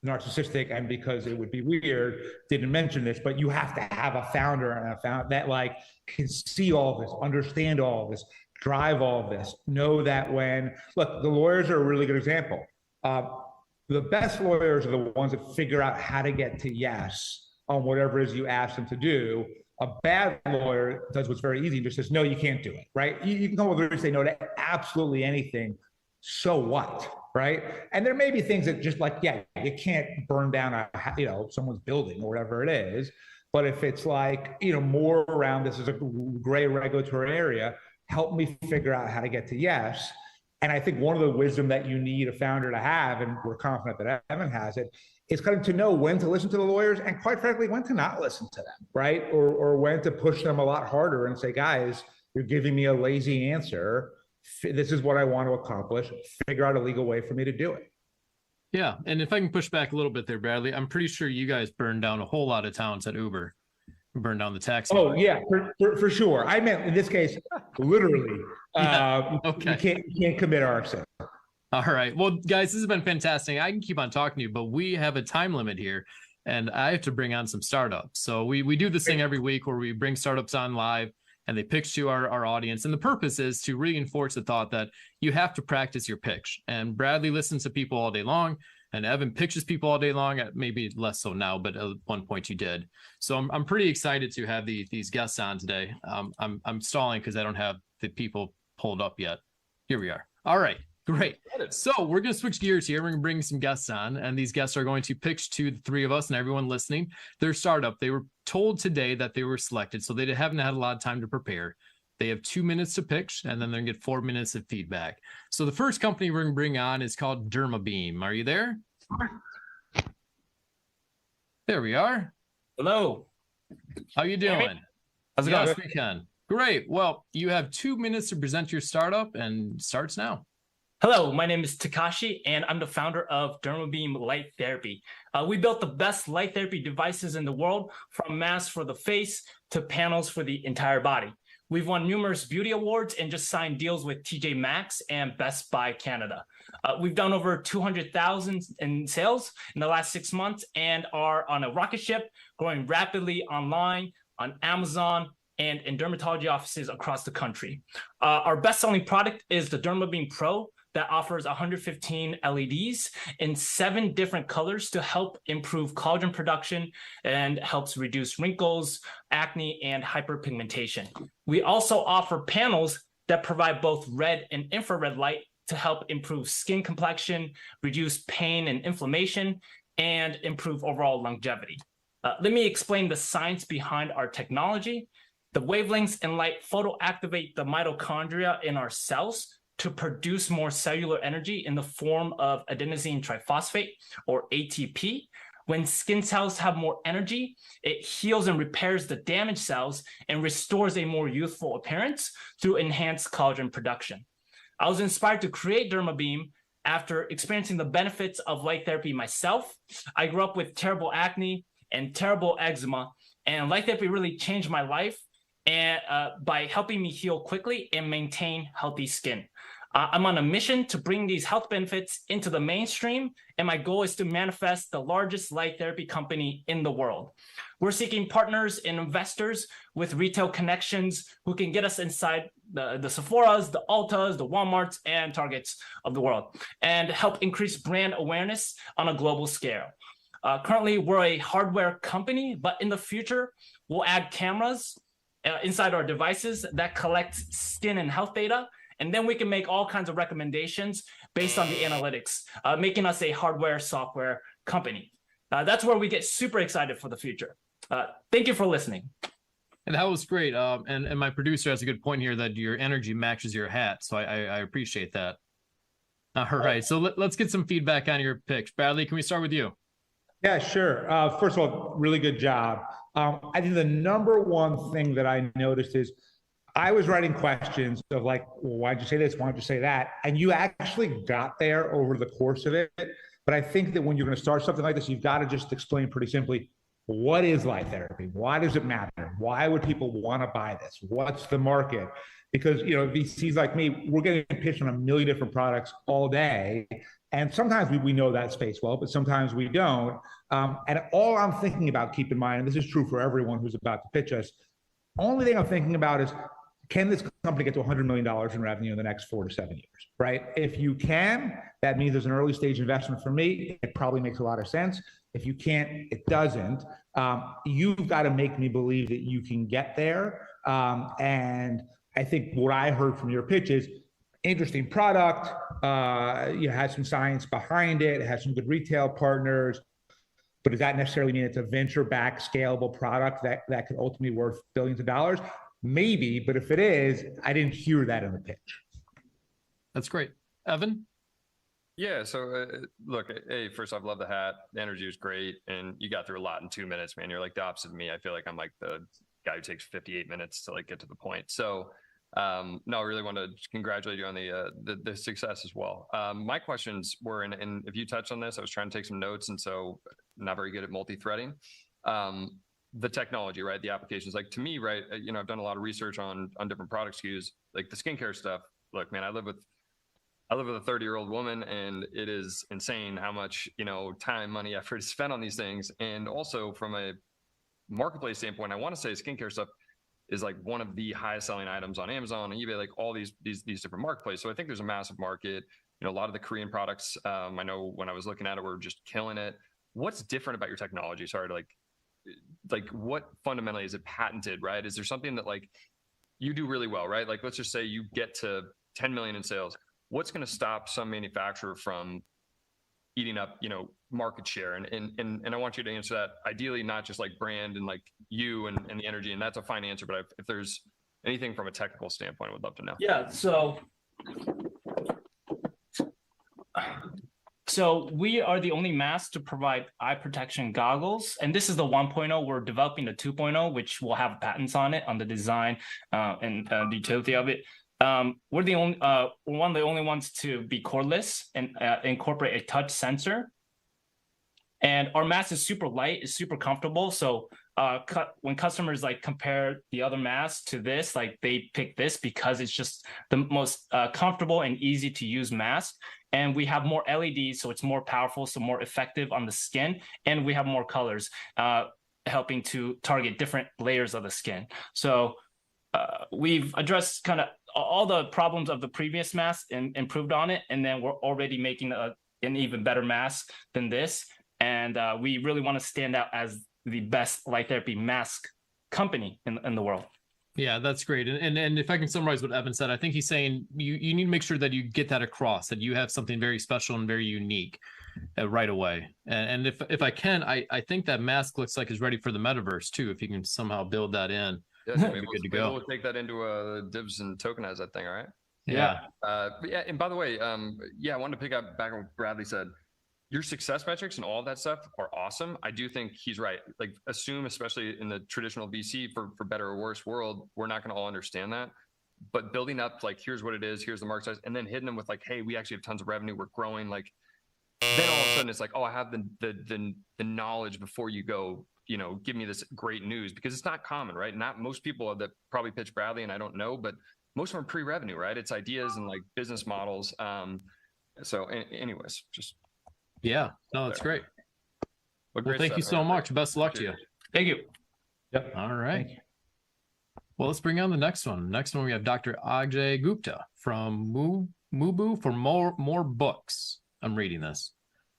narcissistic and because it would be weird, didn't mention this, but you have to have a founder and a founder that like can see all of this, understand all of this, drive all of this, know that look, the lawyers are a really good example. The best lawyers are the ones that figure out how to get to yes on whatever it is you ask them to do. A bad lawyer does what's very easy, just says, no, you can't do it, right? You can come over and say no to absolutely anything. So what, right? And there may be things that just like, yeah, you can't burn down someone's building or whatever it is. But if it's like, more around this is a gray regulatory area, help me figure out how to get to yes. And I think one of the wisdom that you need a founder to have, and we're confident that Evan has it, is kind of to know when to listen to the lawyers and quite frankly, when to not listen to them, right? Or when to push them a lot harder and say, guys, you're giving me a lazy answer. This is what I want to accomplish. Figure out a legal way for me to do it. Yeah, and if I can push back a little bit there, Bradley, I'm pretty sure you guys burned down a whole lot of towns at Uber, burned down the taxi. Oh yeah, for sure. I meant in this case, literally. Yeah. Okay. We can't commit ourselves. All right. Well, guys, this has been fantastic. I can keep on talking to you, but we have a time limit here, and I have to bring on some startups. So we do this thing every week where we bring startups on live and they pitch to our audience. And the purpose is to reinforce the thought that you have to practice your pitch. And Bradley listens to people all day long, and Evan pitches people all day long. Maybe less so now, but at one point you did. So I'm pretty excited to have these guests on today. I'm stalling because I don't have the people pulled up yet. Here we are. All right. Great. So we're going to switch gears here. We're going to bring some guests on, and these guests are going to pitch to the three of us and everyone listening their startup. They were told today that they were selected, so they haven't had a lot of time to prepare. They have 2 minutes to pitch, and then they're going to get 4 minutes of feedback. So the first company we're going to bring on is called Derma. Are you there? There we are. Hello. How you doing? How's it going? Yes, we can. Great. Well, you have 2 minutes to present your startup, and starts now. Hello, my name is Takashi, and I'm the founder of Derma Light Therapy. We built the best light therapy devices in the world, from masks for the face to panels for the entire body. We've won numerous beauty awards and just signed deals with TJ Maxx and Best Buy Canada. We've done over 200,000 in sales in the last 6 months and are on a rocket ship, growing rapidly online, on Amazon, and in dermatology offices across the country. Our best-selling product is the Derma Pro, that offers 115 LEDs in 7 different colors to help improve collagen production and helps reduce wrinkles, acne, and hyperpigmentation. We also offer panels that provide both red and infrared light to help improve skin complexion, reduce pain and inflammation, and improve overall longevity. Let me explain the science behind our technology. The wavelengths in light photoactivate the mitochondria in our cells to produce more cellular energy in the form of adenosine triphosphate, or ATP. When skin cells have more energy, it heals and repairs the damaged cells and restores a more youthful appearance through enhanced collagen production. I was inspired to create Derma after experiencing the benefits of light therapy myself. I grew up with terrible acne and terrible eczema, and light therapy really changed my life and by helping me heal quickly and maintain healthy skin. I'm on a mission to bring these health benefits into the mainstream, and my goal is to manifest the largest light therapy company in the world. We're seeking partners and investors with retail connections who can get us inside the Sephoras, the Ultas, the Walmarts, and Targets of the world, and help increase brand awareness on a global scale. Currently, we're a hardware company, but in the future, we'll add cameras inside our devices that collect skin and health data, and then we can make all kinds of recommendations based on the analytics, making us a hardware software company. That's where we get super excited for the future. Thank you for listening. And that was great. And my producer has a good point here that your energy matches your hat. So I appreciate that. All right. So let's get some feedback on your pitch. Bradley, can we start with you? Yeah, sure. First of all, really good job. I think the number one thing that I noticed is I was writing questions of like, well, why'd you say this? Why'd you say that? And you actually got there over the course of it. But I think that when you're going to start something like this, you've got to just explain pretty simply, what is light therapy? Why does it matter? Why would people want to buy this? What's the market? Because, you know, VCs like me, we're getting pitched on a million different products all day. And sometimes we know that space well, but sometimes we don't. And all I'm thinking about, keep in mind, and this is true for everyone who's about to pitch us, only thing I'm thinking about is, can this company get to $100 million in revenue in the next 4 to 7 years, right? If you can, that means there's an early stage investment for me. It probably makes a lot of sense. If you can't, it doesn't. You've got to make me believe that you can get there. And I think what I heard from your pitch is interesting product, you has some science behind it, it has some good retail partners, but does that necessarily mean it's a venture-backed scalable product that could ultimately be worth billions of dollars? Maybe, but if it is, I didn't hear that in the pitch. That's great. Evan? Yeah, so look, hey, first off, love the hat. The energy was great, and you got through a lot in 2 minutes, man. You're like the opposite of me. I feel like I'm like the guy who takes 58 minutes to like get to the point. So No, I really want to congratulate you on the success as well. My questions were, and if you touched on this, I was trying to take some notes, and so not very good at multi-threading. The technology, right? The applications, like to me, right? You know, I've done a lot of research on different product SKUs, like the skincare stuff. Look, man, I live with a 30-year-old woman, and it is insane how much, you know, time, money, effort is spent on these things. And also from a marketplace standpoint, I want to say skincare stuff is like one of the highest selling items on Amazon and eBay, like all these different marketplaces. So I think there's a massive market. You know, a lot of the Korean products, I know when I was looking at it, we're just killing it. What's different about your technology? Sorry to like what fundamentally is it patented, right? Is there something that like you do really well, right? Like, let's just say you get to 10 million in sales. What's going to stop some manufacturer from eating up, you know, market share? And I want you to answer that ideally, not just like brand and like you and the energy, and that's a fine answer, but if there's anything from a technical standpoint, I would love to know. Yeah, so we are the only mask to provide eye protection goggles, and this is the 1.0. We're developing the 2.0, which will have patents on it, on the design and the utility of it. We're the only, we're one of the only ones to be cordless and incorporate a touch sensor. And our mask is super light, it's super comfortable. So when customers like compare the other masks to this, like they pick this because it's just the most comfortable and easy to use mask. And we have more LEDs, so it's more powerful, so more effective on the skin. And we have more colors, helping to target different layers of the skin. So we've addressed kind of all the problems of the previous mask and improved on it. And then we're already making an even better mask than this. And we really want to stand out as the best light therapy mask company in the world. Yeah, that's great. And if I can summarize what Evan said, I think he's saying you need to make sure that you get that across, that you have something very special and very unique right away. And if I can, I think that mask looks like it's ready for the metaverse too, if you can somehow build that in. Yeah, so maybe good to go. We'll take that into Dibs and tokenize that thing, all right? Yeah. Yeah, and by the way, yeah, I wanted to pick up back on what Bradley said. Your success metrics and all that stuff are awesome. I do think he's right. Like, assume, especially in the traditional VC, for better or worse world, we're not going to all understand that. But building up, like, here's what it is, here's the market size, and then hitting them with like, hey, we actually have tons of revenue, we're growing. Like, then all of a sudden it's like, oh, I have the knowledge before you go, you know, give me this great news, because it's not common, right? Not most people that probably pitch Bradley, and I don't know, but most of them are pre-revenue, right? It's ideas and like business models. So anyways, just. Yeah, no, that's great. Well, thank you so much. Best of luck to you. Thank you. Yep. All right. Well, let's bring on the next one. Next one, we have Dr. Ajay Gupta from Mobu for more books. I'm reading this.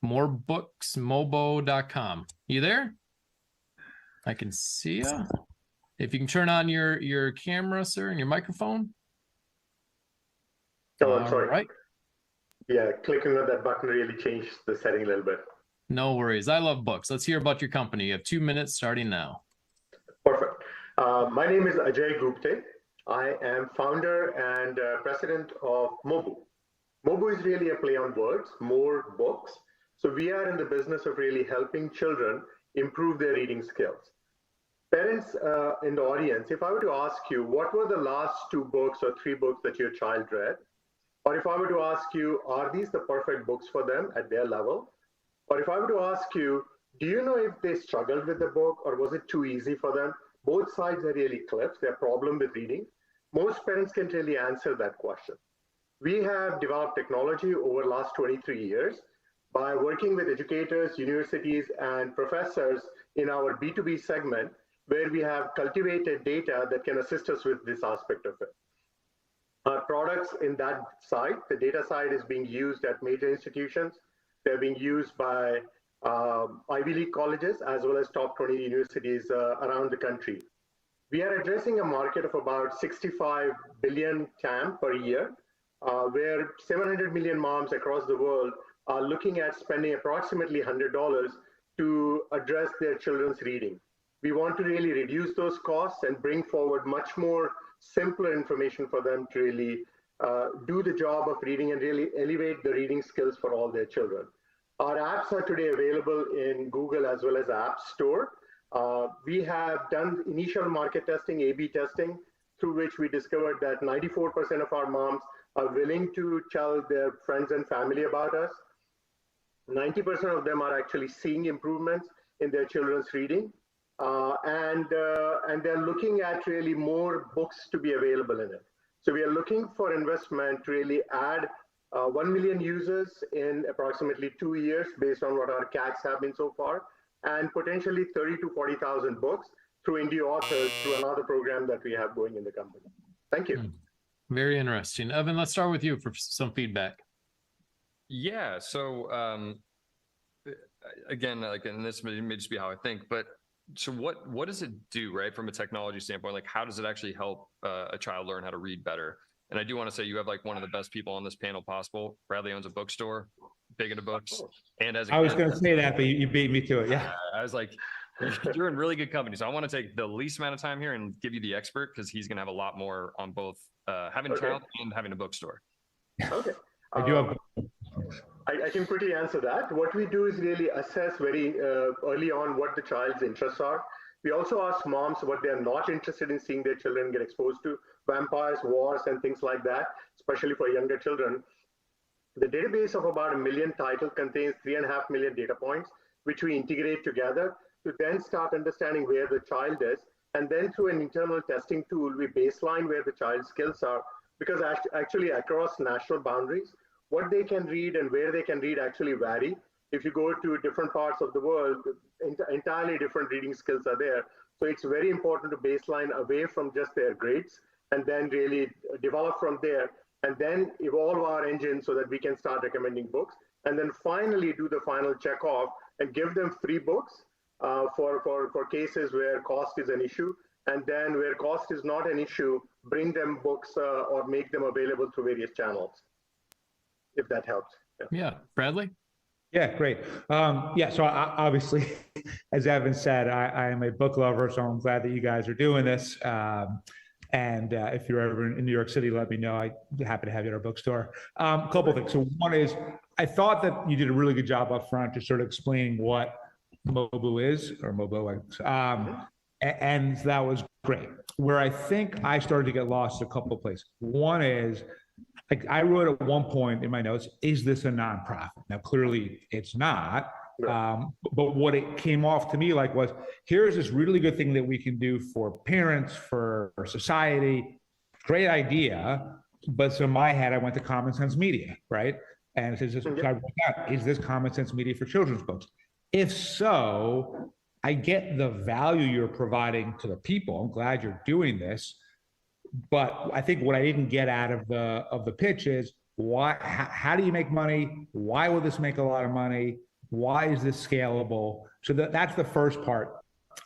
More books, mobo.com. You there? I can see you. If you can turn on your camera, sir, and your microphone. Oh, I'm sorry. Right. Yeah, clicking on that button really changed the setting a little bit. No worries. I love books. Let's hear about your company. You have 2 minutes starting now. Perfect. My name is Ajay Gupta. I am founder and president of Mobu. Mobu is really a play on words, more books. So we are in the business of really helping children improve their reading skills. Parents in the audience, if I were to ask you, what were the last 2 books or 3 books that your child read? Or if I were to ask you, are these the perfect books for them at their level? Or if I were to ask you, do you know if they struggled with the book or was it too easy for them? Both sides are really cliffs, their problem with reading. Most parents can really answer that question. We have developed technology over the last 23 years by working with educators, universities, and professors in our B2B segment, where we have cultivated data that can assist us with this aspect of it. Our products in that side, the data side, is being used at major institutions. They're being used by Ivy League colleges as well as top 20 universities around the country. We are addressing a market of about 65 billion TAM per year, where 700 million moms across the world are looking at spending approximately $100 to address their children's reading. We want to really reduce those costs and bring forward much more simpler information for them to really do the job of reading and really elevate the reading skills for all their children. Our apps are today available in Google as well as App Store. We have done initial market testing, A/B testing, through which we discovered that 94% of our moms are willing to tell their friends and family about us. 90% of them are actually seeing improvements in their children's reading. And they're looking at really more books to be available in it. So we are looking for investment to really add 1 million users in approximately 2 years based on what our CACs have been so far, and potentially 30 to 40,000 books through indie authors through another program that we have going in the company. Thank you. Very interesting. Evan, let's start with you for some feedback. Yeah. So again, and this may just be how I think, but so what does it do, right? From a technology standpoint, like how does it actually help a child learn how to read better? And I do want to say you have like one of the best people on this panel possible. Bradley owns a bookstore, big into books. And as I was going to say that, but you beat me to it. Yeah. I was like, you're in really good company. So I want to take the least amount of time here and give you the expert, because he's going to have a lot more on both having a child and having a bookstore. Okay. I do have. I can quickly answer that. What we do is really assess very early on what the child's interests are. We also ask moms what they're not interested in seeing their children get exposed to: vampires, wars, and things like that, especially for younger children. The database of about 1 million titles contains 3.5 million data points, which we integrate together to then start understanding where the child is. And then through an internal testing tool, we baseline where the child's skills are, because actually across national boundaries, what they can read and where they can read actually vary. If you go to different parts of the world, entirely different reading skills are there. So it's very important to baseline away from just their grades and then really develop from there, and then evolve our engine so that we can start recommending books. And then finally do the final check off and give them free books for cases where cost is an issue. And then where cost is not an issue, bring them books or make them available through various channels, if that helps. Yeah. Bradley? Yeah, great. Yeah, so obviously, as Evan said, I am a book lover, so I'm glad that you guys are doing this. And if you're ever in New York City, let me know. I'd be happy to have you at our bookstore. A couple of things. So one is, I thought that you did a really good job up front to sort of explaining what Mobu is, or Mobu, and that was great. Where I think I started to get lost a couple of places. One is, like I wrote at one point in my notes, is this a nonprofit? Now, clearly it's not. But what it came off to me like was, here's this really good thing that we can do for parents, for society. Great idea. But so in my head, I went to Common Sense Media, right? And it says, is this Common Sense Media for children's books? If so, I get the value you're providing to the people. I'm glad you're doing this. But I think what I didn't get out of the pitch is, how do you make money? Why will this make a lot of money? Why is this scalable? So that's the first part.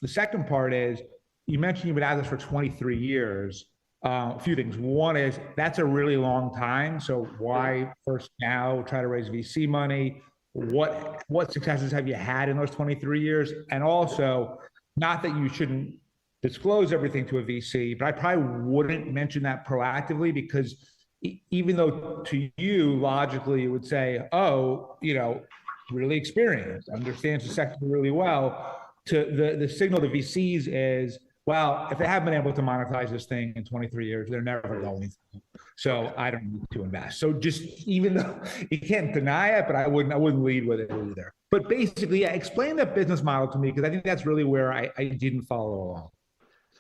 The second part is, you mentioned you've been at this for 23 years. A few things. One is, that's a really long time. So why first now try to raise VC money? What successes have you had in those 23 years? And also, not that you shouldn't disclose everything to a VC, but I probably wouldn't mention that proactively, because even though to you, logically, it would say, oh, really experienced, understands the sector really well, to the signal to VCs is, well, if they haven't been able to monetize this thing in 23 years, they're never going to. So I don't need to invest. So just, even though you can't deny it, but I wouldn't lead with it either. But basically, explain that business model to me, because I think that's really where I didn't follow along.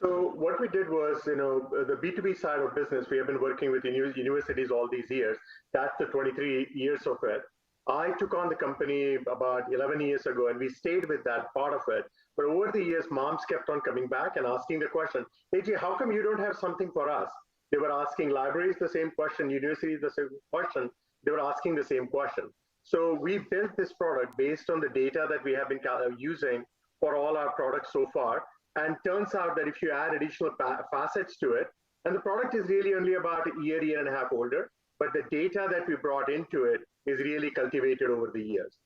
So what we did was, the B2B side of business, we have been working with universities all these years. That's the 23 years of it. I took on the company about 11 years ago, and we stayed with that part of it. But over the years, moms kept on coming back and asking the question, AJ, how come you don't have something for us? They were asking libraries the same question, universities the same question. They were asking the same question. So we built this product based on the data that we have been using for all our products so far. And turns out that if you add additional facets to it, and the product is really only about a year and a half older, but the data that we brought into it is really cultivated over the years.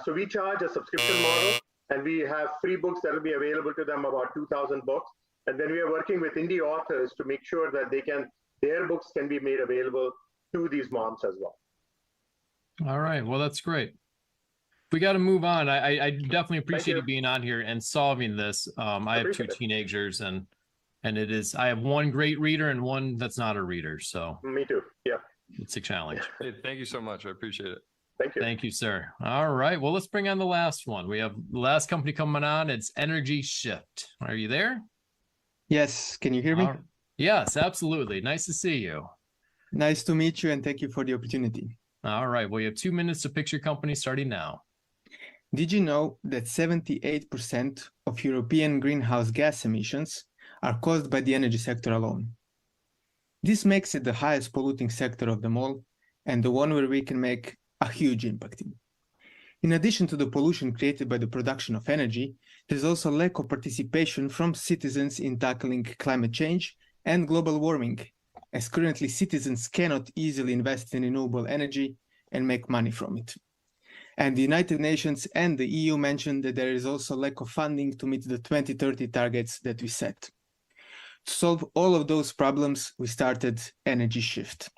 So we charge a subscription model, and we have free books that will be available to them, about 2,000 books. And then we are working with indie authors to make sure that their books can be made available to these moms as well. All right. Well, that's great. We got to move on. I definitely appreciate you being on here and solving this. I have 2 teenagers, and And it is, I have one great reader and one that's not a reader. So Me too. Yeah. it's a challenge. Hey, thank you so much. I appreciate it. Thank you. Thank you, sir. All right. Well, let's bring on the last one. We have the last company coming on. It's Energy Shift. Are you there? Yes, can you hear me? Yes, absolutely. Nice to see you. Nice to meet you and thank you for the opportunity. All right. Well, you have 2 minutes to pitch your company starting now. Did you know that 78% of European greenhouse gas emissions are caused by the energy sector alone? This makes it the highest polluting sector of them all and the one where we can make a huge impact in. In addition to the pollution created by the production of energy, there's also lack of participation from citizens in tackling climate change and global warming, as currently citizens cannot easily invest in renewable energy and make money from it. And the United Nations and the EU mentioned that there is also lack of funding to meet the 2030 targets that we set. To solve all of those problems, we started Energy Shift.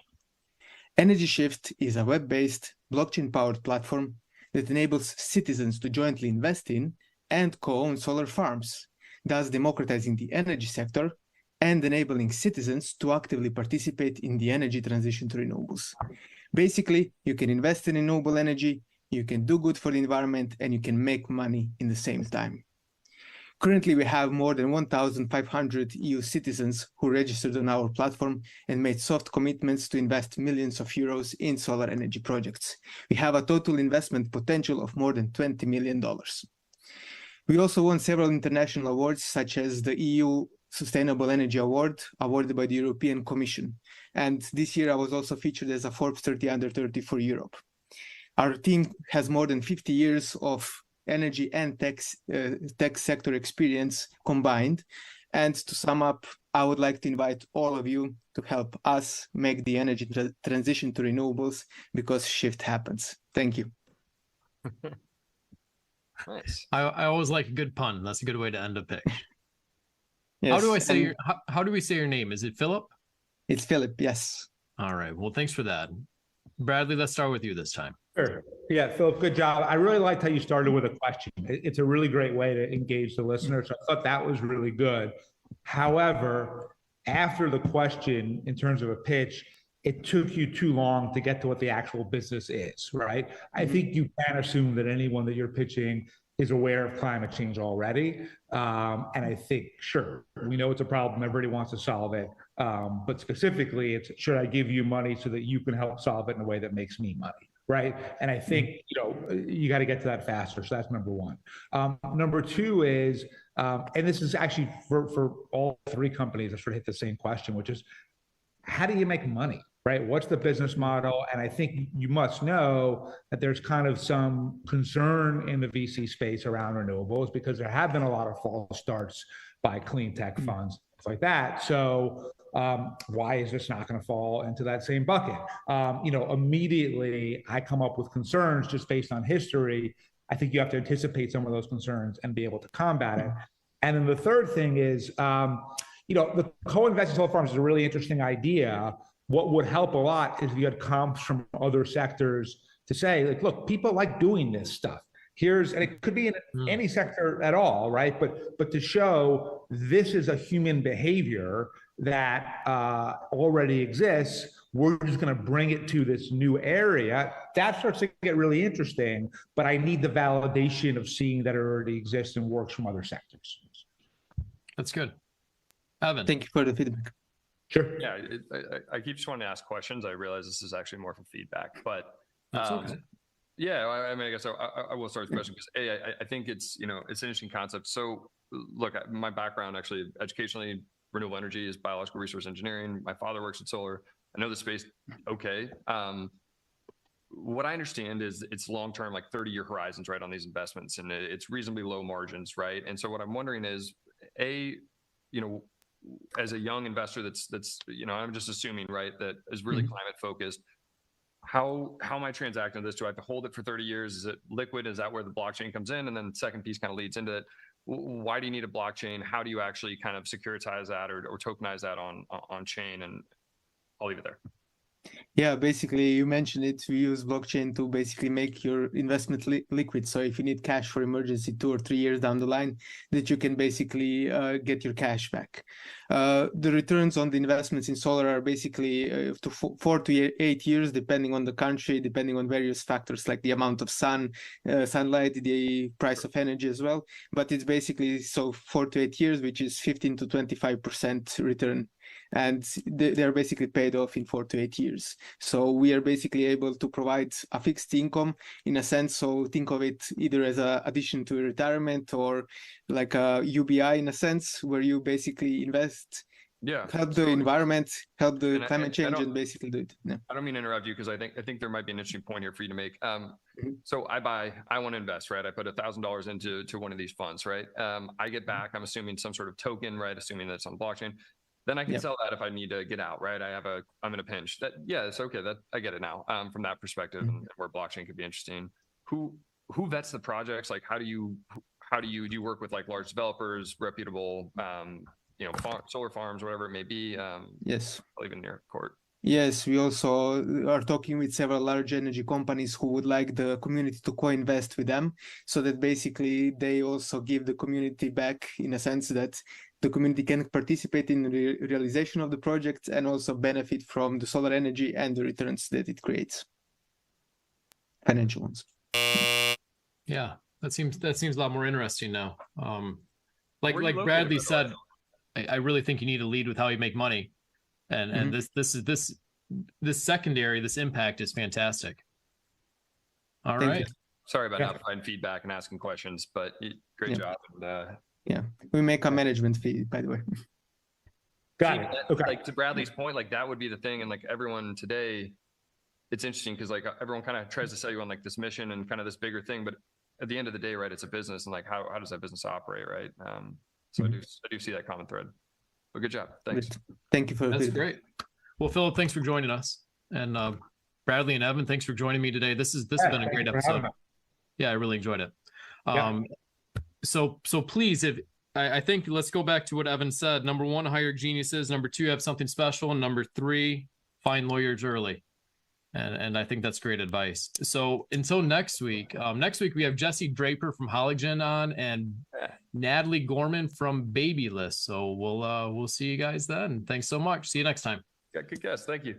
Energy Shift is a web-based, blockchain-powered platform that enables citizens to jointly invest in and co-own solar farms, thus democratizing the energy sector and enabling citizens to actively participate in the energy transition to renewables. Basically, you can invest in renewable energy, you can do good for the environment, and you can make money in the same time. Currently, we have more than 1,500 EU citizens who registered on our platform and made soft commitments to invest millions of euros in solar energy projects. We have a total investment potential of more than $20 million. We also won several international awards, such as the EU Sustainable Energy Award, awarded by the European Commission. And this year, I was also featured as a Forbes 30 Under 30 for Europe. Our team has more than 50 years of energy and tech sector experience combined. And to sum up, I would like to invite all of you to help us make the energy transition to renewables, because shift happens. Thank you. Nice. I always like a good pun. That's a good way to end a pitch. Yes, How do I say how do we say your name? Is it Philip? It's Philip, yes. All right. Well, thanks for that. Bradley, let's start with you this time. Sure. Yeah, Philip, good job. I really liked how you started with a question. It's a really great way to engage the listener. So I thought that was really good. However, after the question, in terms of a pitch, it took you too long to get to what the actual business is, right? I think you can assume that anyone that you're pitching is aware of climate change already. And I think, sure, we know it's a problem. Everybody wants to solve it. But specifically, it's, should I give you money so that you can help solve it in a way that makes me money? Right. And I think, you got to get to that faster. So that's number one. Number two is, and this is actually for all three companies, I sort of hit the same question, which is, how do you make money? Right? What's the business model? And I think you must know that there's kind of some concern in the VC space around renewables, because there have been a lot of false starts by clean tech funds, stuff like that. So why is this not going to fall into that same bucket? Immediately I come up with concerns just based on history. I think you have to anticipate some of those concerns and be able to combat it. And then the third thing is, the co-investing solar farms is a really interesting idea. What would help a lot is if you had comps from other sectors to say, like, look, people like doing this stuff. And it could be in any sector at all, right? But to show this is a human behavior that already exists, we're just going to bring it to this new area. That starts to get really interesting, but I need the validation of seeing that it already exists and works from other sectors. That's good. Evan. Thank you for the feedback. Sure. Yeah, I keep just wanting to ask questions. I realize this is actually more for feedback, but That's okay. Yeah, I mean, I guess I will start with the question because I think it's it's an interesting concept. So look, my background actually educationally, renewable energy is biological resource engineering. My father works in solar. I know the space okay. What I understand is it's long-term, like 30-year horizons, right, on these investments, and it's reasonably low margins, right? And so what I'm wondering is, as a young investor that's I'm just assuming, right, that is really climate focused, how am I transacting this? Do I have to hold it for 30 years? Is it liquid? Is that where the blockchain comes in? And then the second piece kind of leads into it. Why do you need a blockchain? How do you actually kind of securitize that or tokenize that on chain? And I'll leave it there. Yeah, basically, you mentioned it. We use blockchain to basically make your investment liquid. So if you need cash for emergency 2 or 3 years down the line, that you can basically get your cash back. The returns on the investments in solar are basically 4 to 8 years, depending on the country, depending on various factors like the amount of sunlight, the price of energy as well. But it's basically 4 to 8 years, which is 15 to 25% return. And they're basically paid off in 4 to 8 years. So we are basically able to provide a fixed income in a sense. So think of it either as an addition to retirement or like a UBI in a sense, where you basically invest, help the environment, help the climate change, and basically do it. Yeah. I don't mean to interrupt you because I think there might be an interesting point here for you to make. So I want to invest, right? I put $1,000 into one of these funds, right? I get back, I'm assuming some sort of token, right? Assuming that's on blockchain. Then I can sell that if I need to get out, right? I'm in a pinch. It's okay. That I get it now from that perspective, and where blockchain could be interesting. Who vets the projects? Like, how do you work with like large developers, reputable, solar farms, whatever it may be? Yes. Even near court. Yes, we also are talking with several large energy companies who would like the community to co-invest with them, so that basically they also give the community back in a sense that the community can participate in the realization of the project and also benefit from the solar energy and the returns that it creates. Financial ones. Yeah, that seems a lot more interesting now. Like Bradley said, I really think you need to lead with how you make money. And this secondary, this impact is fantastic. All right. Sorry about not providing feedback and asking questions, but great job. And, we make a management fee, by the way. Got it. Okay. Like to Bradley's point, like that would be the thing. And like everyone today, it's interesting because like everyone kind of tries to sell you on like this mission and kind of this bigger thing, but at the end of the day, right, it's a business, and like how does that business operate, right? So I do see that common thread. But good job. Thanks. Thank you for That's great. Well, Philip, thanks for joining us, and Bradley and Evan, thanks for joining me today. This has been a great episode. Yeah, I really enjoyed it. So please, if I think let's go back to what Evan said. Number 1, hire geniuses. Number 2, have something special. And number 3, find lawyers early. And I think that's great advice. So until next week we have Jesse Draper from Hologen on and Natalie Gorman from Babylist. So we'll see you guys then. Thanks so much. See you next time. Got good guess. Thank you.